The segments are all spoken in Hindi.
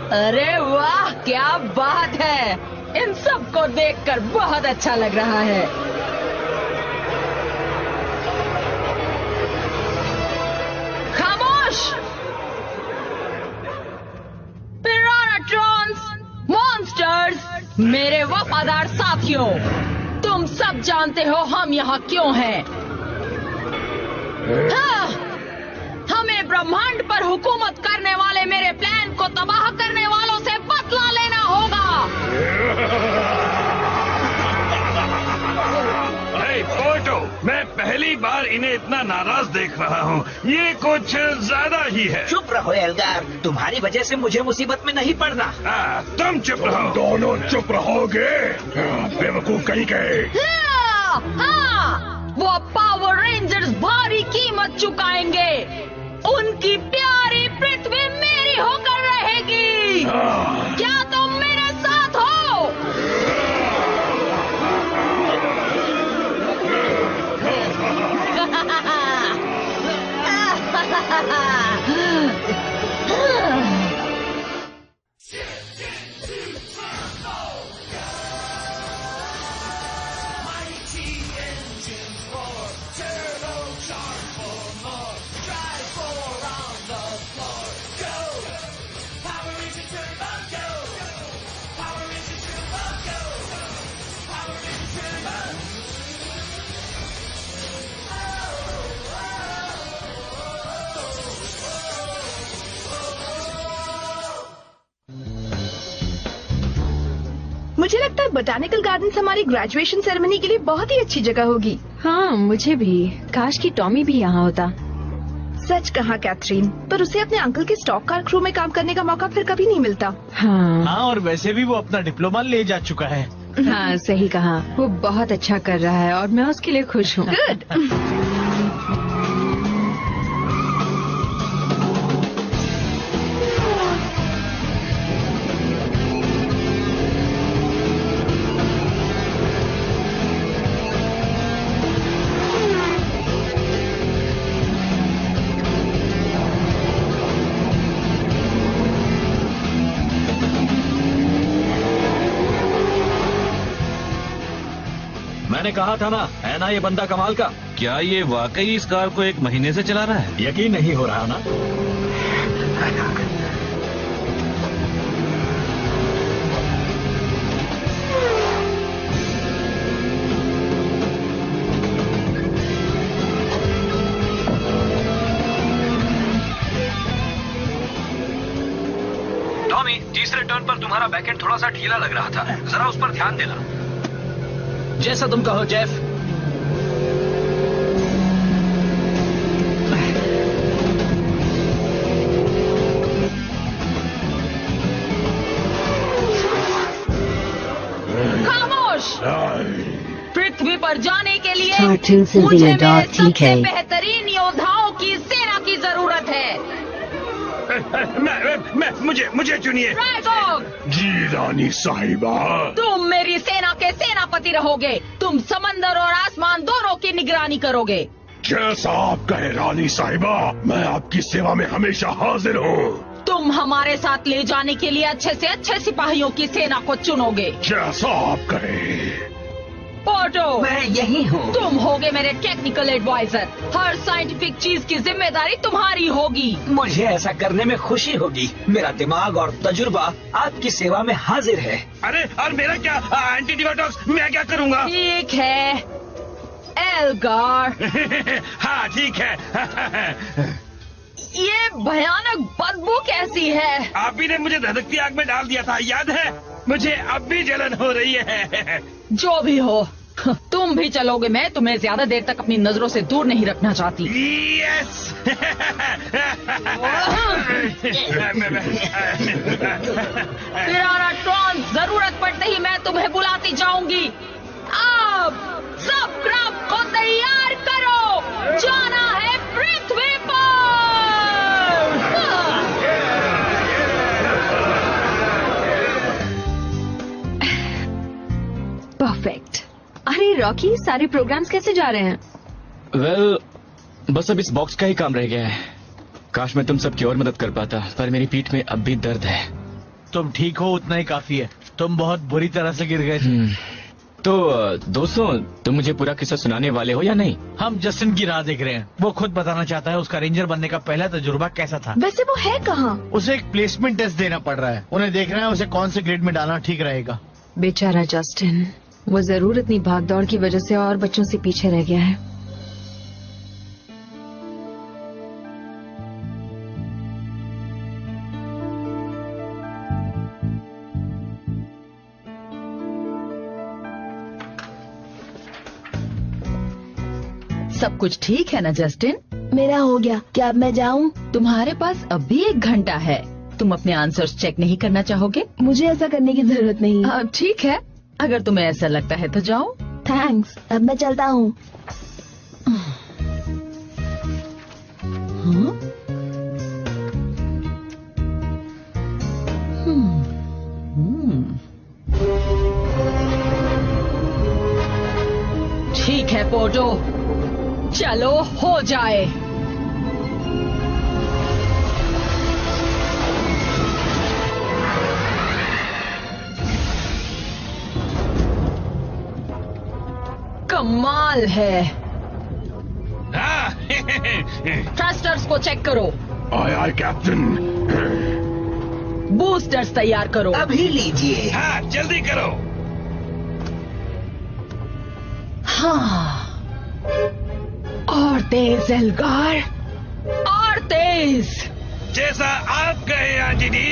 अरे वाह, क्या बात है! इन सबको देखकर बहुत अच्छा लग रहा है। खामोश! पिरानाट्रॉन्स, मॉन्स्टर्स, मेरे वफादार साथियों, तुम सब जानते हो हम यहाँ क्यों हैं। हाँ, हमें ब्रह्मांड पर हुकूमत करने वाले मेरे प्लान को तबाह करने वालों से बदला लेना होगा। पोर्टो, मैं पहली बार इन्हें इतना नाराज देख रहा हूँ। ये कुछ ज्यादा ही है। चुप रहो एल्गार, तुम्हारी वजह से मुझे मुसीबत में नहीं पड़ना। तुम चुप रहो। दोनों चुप रहोगे? बेवकूफ कहीं गए। हाँ, वो पावर रेंजर्स भारी कीमत चुकाएंगे। उनकी प्यारी पृथ्वी मेरी होकर रहेगी। क्या तुम मेरे साथ हो? मुझे लगता है बोटानिकल गार्डन्स हमारी ग्रेजुएशन सेरेमनी के लिए बहुत ही अच्छी जगह होगी। हाँ, मुझे भी। काश कि टॉमी भी यहाँ होता। सच कहा कैथरीन, पर उसे अपने अंकल के स्टॉक कार क्रू में काम करने का मौका फिर कभी नहीं मिलता। हाँ, और वैसे भी वो अपना डिप्लोमा ले जा चुका है। हाँ, सही कहा। वो बहुत अच्छा कर रहा है और मैं उसके लिए खुश हूँ। गुड। मैंने कहा था ना, है ना ये बंदा कमाल का। क्या ये वाकई इस कार को 1 महीने से चला रहा है? यकीन नहीं हो रहा ना। टॉमी, तीसरे टर्न पर तुम्हारा बैकएंड थोड़ा सा ढीला लग रहा था, जरा उस पर ध्यान देना। जैसा तुम कहो जेफ। खामोश! पृथ्वी पर जाने के लिए मुझे मेरे सबसे बेहतरीन योद्धाओं की सेना की जरूरत है। मुझे चुनिए। जी रानी साहिबा। तुम मेरी सेना के सेनापति रहोगे। तुम समंदर और आसमान दोनों की निगरानी करोगे। जैसा आप कहे रानी साहिबा, मैं आपकी सेवा में हमेशा हाजिर हूँ। तुम हमारे साथ ले जाने के लिए अच्छे से अच्छे सिपाहियों की सेना को चुनोगे। जैसा आप कहे। पोर्टो, मैं यही हूँ। तुम होगे मेरे टेक्निकल एडवाइजर। हर साइंटिफिक चीज की जिम्मेदारी तुम्हारी होगी। मुझे ऐसा करने में खुशी होगी। मेरा दिमाग और तजुर्बा आपकी सेवा में हाजिर है। अरे, और मेरा क्या? एंटीडियोटॉक्स मैं क्या करूँगा? ठीक है एल्गार। हाँ ठीक है। ये भयानक बदबू कैसी है? आप ही ने मुझे धधकती आग में डाल दिया था, याद है? मुझे अब भी जलन हो रही है। जो भी हो, तुम भी चलोगे। मैं तुम्हें ज्यादा देर तक अपनी नजरों से दूर नहीं रखना चाहती। यस। पिरानाट्रॉन, जरूरत पड़ते ही मैं तुम्हें बुलाती जाऊंगी। अब सब क्राफ्ट को तैयार करो, जाना है पृथ्वी पर। परफेक्ट। अरे रॉकी, सारे प्रोग्राम्स कैसे जा रहे हैं? वेल, बस अब इस बॉक्स का ही काम रह गया है। काश मैं तुम सबकी और मदद कर पाता, पर मेरी पीठ में अब भी दर्द है। तुम ठीक हो उतना ही काफी है। तुम बहुत बुरी तरह से गिर गए थे। तो दोस्तों, तुम मुझे पूरा किस्सा सुनाने वाले हो या नहीं? हम जस्टिन की राह देख रहे हैं। वो खुद बताना चाहता है उसका रेंजर बनने का पहला तजुर्बा कैसा था। वैसे वो है कहाँ? उसे एक प्लेसमेंट टेस्ट देना पड़ रहा है। उन्हें देखना है उसे कौन से ग्रेड में डालना ठीक रहेगा। बेचारा जस्टिन, वो जरूर इतनी भागदौड़ की वजह से और बच्चों से पीछे रह गया है। सब कुछ ठीक है ना जस्टिन? मेरा हो गया, क्या अब मैं जाऊँ? तुम्हारे पास अब भी 1 घंटा है। तुम अपने आंसर्स चेक नहीं करना चाहोगे? मुझे ऐसा करने की जरूरत नहीं। ठीक है, अगर तुम्हें ऐसा लगता है तो जाओ। थैंक्स, अब मैं चलता हूँ। ठीक है पोटो, चलो हो जाए। कमाल है। थ्रस्टर्स को चेक करो। आय आय कैप्टन। बूस्टर्स तैयार करो। अभी लीजिए। हाँ, जल्दी करो। हाँ, और तेज एल्गार, और तेज। जैसा आप कहे आंजिनी।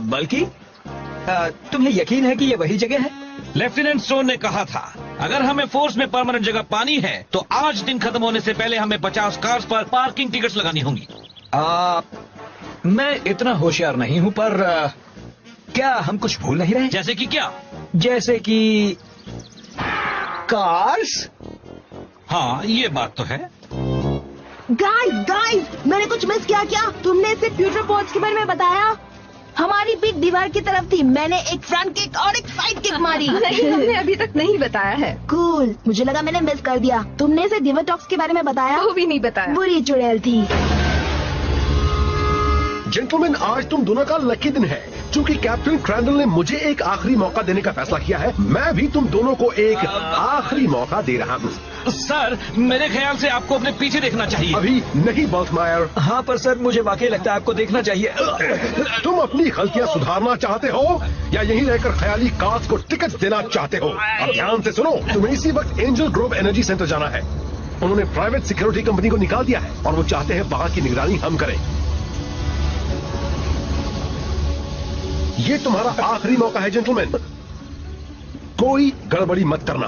बल्कि तुम्हें यकीन है कि ये वही जगह है? लेफ्टिनेंट स्टोन ने कहा था अगर हमें फोर्स में परमानेंट जगह पानी है तो आज दिन खत्म होने से पहले हमें 50 कार्स पर पार्किंग टिकट्स लगानी होंगी। मैं इतना होशियार नहीं हूँ, पर क्या हम कुछ भूल नहीं रहे? जैसे कि क्या? जैसे कि कार्स। हाँ, ये बात तो है। गाइस, मैंने कुछ मिस किया क्या? तुमने इसे फ्यूचर पॉड्स के बारे में बताया? हमारी पिक दीवार की तरफ थी। मैंने एक फ्रंट किक और एक साइड किक मारी। नहीं, हमने अभी तक नहीं बताया है। कूल, मुझे लगा मैंने मिस कर दिया। तुमने इसे डिवर्टॉक्स के बारे में बताया? वो भी नहीं बताया। बुरी चुड़ैल थी। जेंटलमैन, आज तुम दोनों का लकी दिन है क्योंकि कैप्टन क्रैंडल ने मुझे एक आखिरी मौका देने का फैसला किया है। मैं भी तुम दोनों को एक आखिरी मौका दे रहा हूँ। सर, मेरे ख्याल से आपको अपने पीछे देखना चाहिए। अभी नहीं बॉल्टमायर। हाँ, पर सर मुझे वाकई लगता है आपको देखना चाहिए। तुम अपनी गलतियाँ सुधारना चाहते हो या यहीं रहकर ख्याली कार्स को टिकट देना चाहते हो? अब ध्यान से सुनो, तुम्हें इसी वक्त एंजल ग्रोव एनर्जी सेंटर जाना है। उन्होंने प्राइवेट सिक्योरिटी कंपनी को निकाल दिया है और वो चाहते हैं वहाँ की निगरानी हम करें। ये तुम्हारा आखिरी मौका है जेंटलमैन, कोई गड़बड़ी मत करना।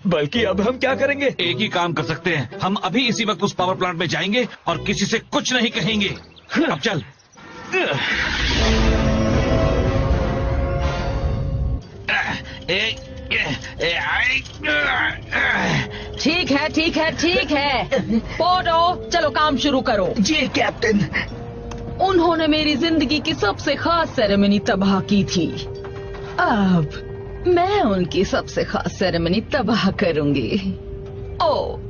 बल्कि अब हम क्या करेंगे? एक ही काम कर सकते हैं, हम अभी इसी वक्त उस पावर प्लांट में जाएंगे और किसी से कुछ नहीं कहेंगे। अब चल। ठीक है। पोटो, चलो काम शुरू करो। जी कैप्टन। उन्होंने मेरी जिंदगी की सबसे खास सेरेमनी तबाह की थी। अब मैं उनकी सबसे खास सेरेमनी तबाह करूंगी।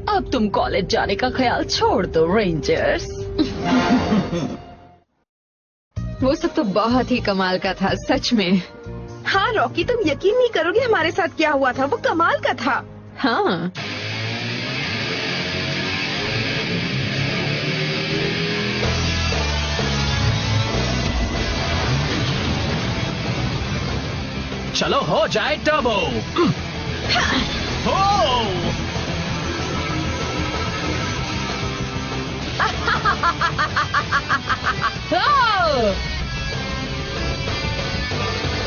अब तुम कॉलेज जाने का ख्याल छोड़ दो रेंजर्स। वो सब तो बहुत ही कमाल का था, सच में। हाँ रॉकी, तुम यकीन नहीं करोगे हमारे साथ क्या हुआ था। वो कमाल का था। हाँ, चलो हो जाए टर्बो।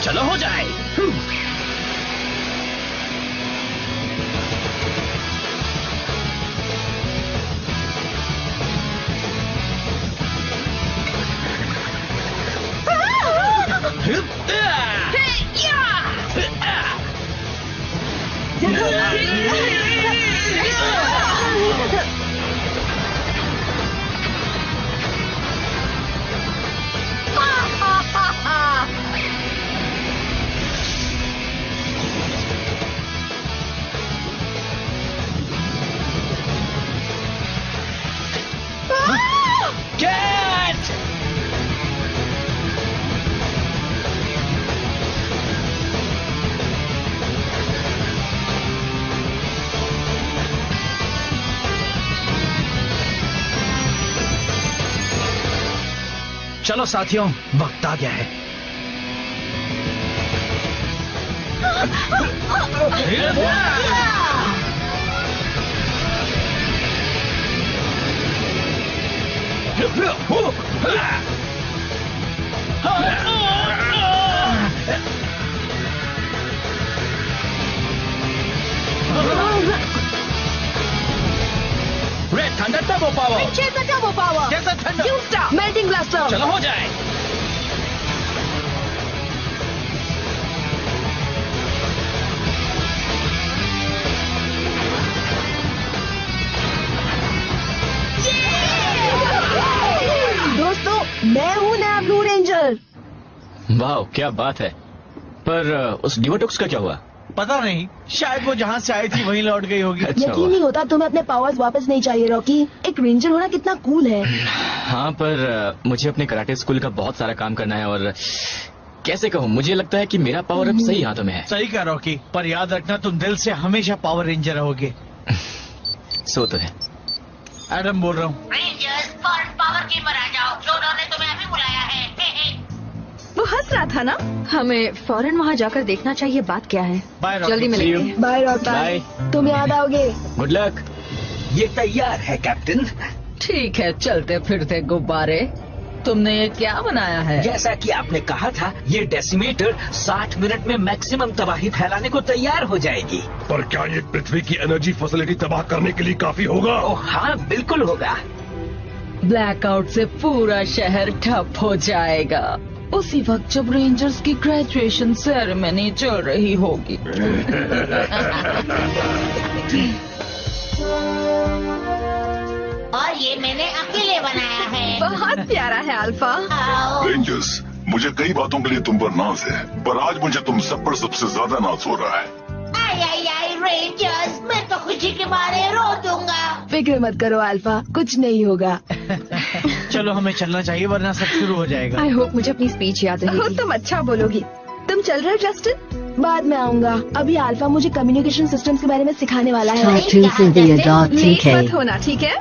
चलो हो जाए। चलो साथियों, वक्त आ गया है। Red thunder turbo power. Turbo power. कैसा ठंडा? Melting blaster. चलो हो जाए। दोस्तों, मैं हूँ नया ब्लू रेंजर। वाह, क्या बात है। पर उस डिवोटॉक्स का क्या हुआ? पता नहीं, शायद वो जहाँ से आई थी वहीं लौट गई होगी। अच्छा यकीन नहीं होता तुम्हें अपने पावर्स वापस नहीं चाहिए रॉकी। एक रेंजर होना कितना कूल है। हाँ, पर मुझे अपने कराटे स्कूल का बहुत सारा काम करना है और कैसे कहूँ, मुझे लगता है कि मेरा पावर अब सही हाथों में है। सही कहा रॉकी, पर याद रखना तुम दिल से हमेशा पावर रेंजर रहोगे। सो तो है। एडम बोल रहा हूँ। रेंजर्स फॉरन पावर की पर आ जाओ, जोनर ने तुम्हें अभी बुलाया है। वो हंस रहा था ना। हमें फौरन वहाँ जाकर देखना चाहिए बात क्या है। Bye Rocky. जल्दी मिलेंगे। Bye Rocky. बाय। तुम याद आओगे। Good luck. ये तैयार है कैप्टन। ठीक है, चलते फिरते गुब्बारे। तुमने ये क्या बनाया है? जैसा कि आपने कहा था, ये डेसीमीटर 60 मिनट में मैक्सिमम तबाही फैलाने को तैयार हो जाएगी। पर क्या ये पृथ्वी की एनर्जी फैसिलिटी तबाह करने के लिए काफी होगा? ओह हाँ, बिल्कुल होगा। ब्लैकआउट से पूरा शहर ठप हो जाएगा उसी वक्त जब रेंजर्स की ग्रेजुएशन सेरेमनी चल रही होगी। और ये मैंने अकेले बनाया है। बहुत प्यारा है अल्फा। रेंजर्स, मुझे कई बातों के लिए तुम पर नाज है, पर आज मुझे तुम सब पर सबसे ज्यादा नाज हो रहा है। आई रेंजर्स, मैं तो खुशी के मारे रो दूंगा। फिक्र मत करो अल्फा, कुछ नहीं होगा। चलो हमें चलना चाहिए वरना सब शुरू हो जाएगा। आई होप मुझे अपनी स्पीच याद रहेगी। तुम अच्छा बोलोगी। तुम चल रहे हो जस्टिन? बाद में आऊंगा। अभी अल्फा मुझे कम्युनिकेशन सिस्टम्स के बारे में सिखाने वाला है। लेट मत होना, ठीक है?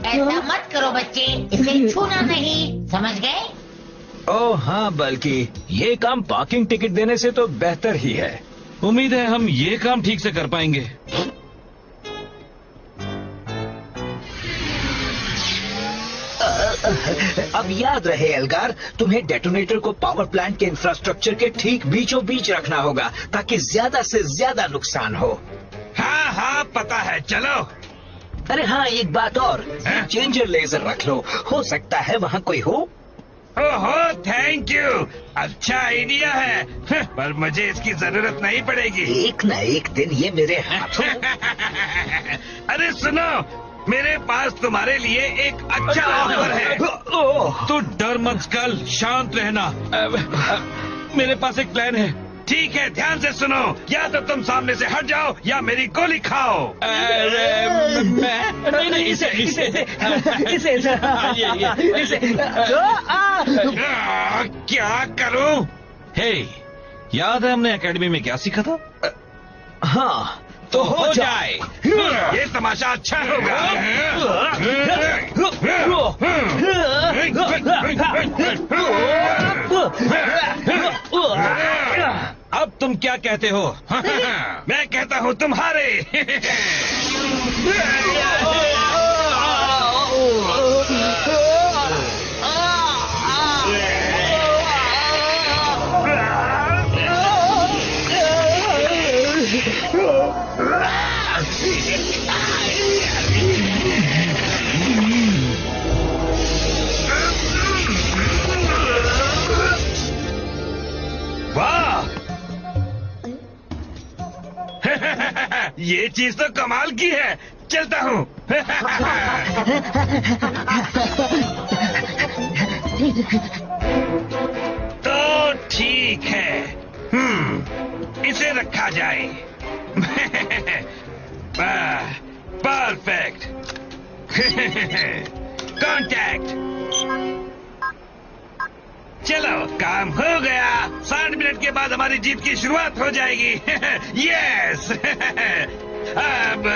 ऐसा मत करो बच्चे, इसे छूना नहीं, समझ गए? ओह हाँ, बल्कि ये काम पार्किंग टिकट देने से तो बेहतर ही है। उम्मीद है हम ये काम ठीक से कर पाएंगे। अब याद रहे एल्गार, तुम्हें डेटोनेटर को पावर प्लांट के इंफ्रास्ट्रक्चर के ठीक बीचों बीच रखना होगा ताकि ज्यादा से ज्यादा नुकसान हो। हाँ हाँ पता है, चलो। अरे हाँ, एक बात और, चेंजर लेजर रख लो, हो सकता है वहाँ कोई हो। ओहो, थैंक यू, अच्छा आइडिया है। पर मुझे इसकी जरूरत नहीं पड़ेगी। एक न एक दिन ये मेरे हाथों। अरे सुनो, मेरे पास तुम्हारे लिए एक अच्छा ऑफर है। तू डर मत स्कल, शांत रहना। मेरे पास एक प्लान है। ठीक है, ध्यान से सुनो, या तो तुम सामने से हट जाओ या मेरी गोली खाओ। नहीं, इसे क्या करूं? हे, याद है हमने एकेडमी में क्या सीखा था? हाँ, तो हो जाए। ये तमाशा अच्छा होगा। अब तुम क्या कहते हो? मैं कहता हूँ तुम्हारे। वाह, ये चीज तो कमाल की है। चलता हूँ। तो ठीक है। इसे रखा जाए। परफेक्ट। कांटेक्ट। चलो काम हो गया। 60 मिनट के बाद हमारी जीत की शुरुआत हो जाएगी। यस। अब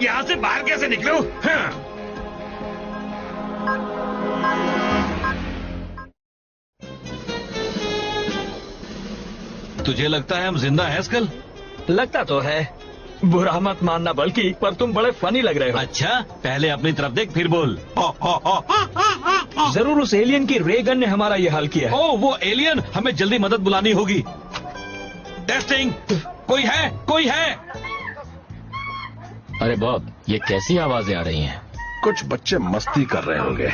यहाँ से बाहर कैसे निकलूं? तुझे लगता है हम जिंदा हैं स्कल? लगता तो है। बुरा मत मानना बल्कि, पर तुम बड़े फनी लग रहे हो। अच्छा, पहले अपनी तरफ देख फिर बोल। जरूर उस एलियन की रे गन ने हमारा ये हाल किया है। ओह, वो एलियन, हमें जल्दी मदद बुलानी होगी। टेस्टिंग, कोई है? कोई है? अरे बॉब, ये कैसी आवाजें आ रही हैं? कुछ बच्चे मस्ती कर रहे होंगे।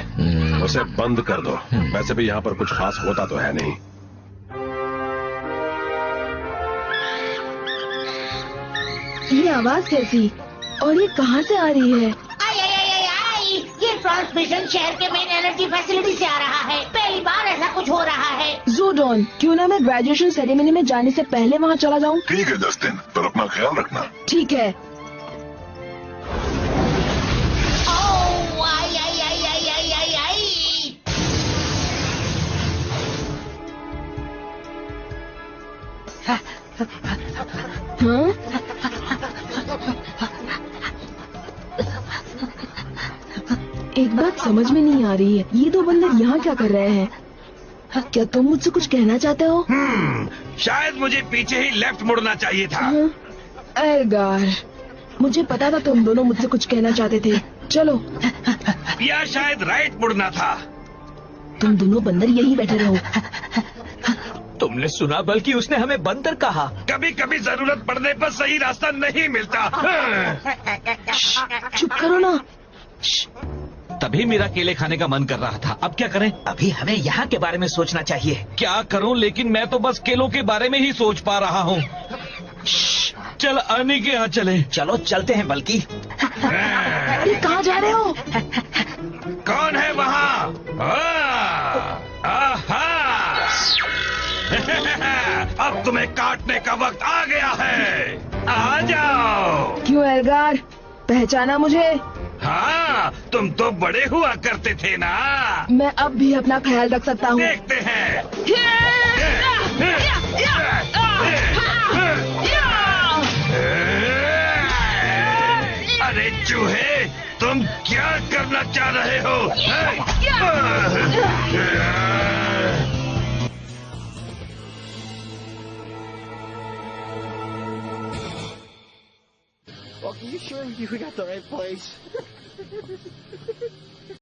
उसे बंद कर दो। वैसे भी यहाँ पर कुछ खास होता तो है नहीं। ये आवाज कैसी और ये कहाँ से आ रही है? आई, ये ट्रांसमिशन शहर के मेन एनर्जी फैसिलिटी से आ रहा है। पहली बार ऐसा कुछ हो रहा है। ज़ोडॉन, क्यों ना मैं ग्रेजुएशन सेरेमनी में जाने से पहले वहाँ चला जाऊँ? ठीक है जस्टिन, पर अपना ख्याल रखना। ठीक है। ओह, आई। हाँ? एक बात समझ में नहीं आ रही है, ये दो बंदर यहाँ क्या कर रहे हैं? क्या तुम मुझसे कुछ कहना चाहते हो? शायद मुझे पीछे ही लेफ्ट मुड़ना चाहिए था। एल्गार, मुझे पता था तुम दोनों मुझसे कुछ कहना चाहते थे। चलो। या शायद राइट मुड़ना था। तुम दोनों बंदर यही बैठे रहो। तुमने सुना, बल्कि उसने हमें बंदर कहा। कभी कभी जरूरत पड़ने पर सही रास्ता नहीं मिलता। चुप करो ना। तभी मेरा केले खाने का मन कर रहा था। अब क्या करें? अभी हमें यहाँ के बारे में सोचना चाहिए। क्या करूं, लेकिन मैं तो बस केलों के बारे में ही सोच पा रहा हूँ। चल अर्नी के यहाँ चले। चलो चलते हैं बल्कि। अरे कहाँ जा रहे हो? कौन है वहाँ? अब तुम्हें काटने का वक्त आ गया है। आ जाओ। क्यों एल्गार, पहचाना मुझे? हाँ, तुम तो बड़े हुआ करते थे ना। मैं अब भी अपना ख्याल रख सकता हूँ। देखते हैं। अरे चूहे, तुम क्या करना चाह रहे हो? Are you sure you got the right place?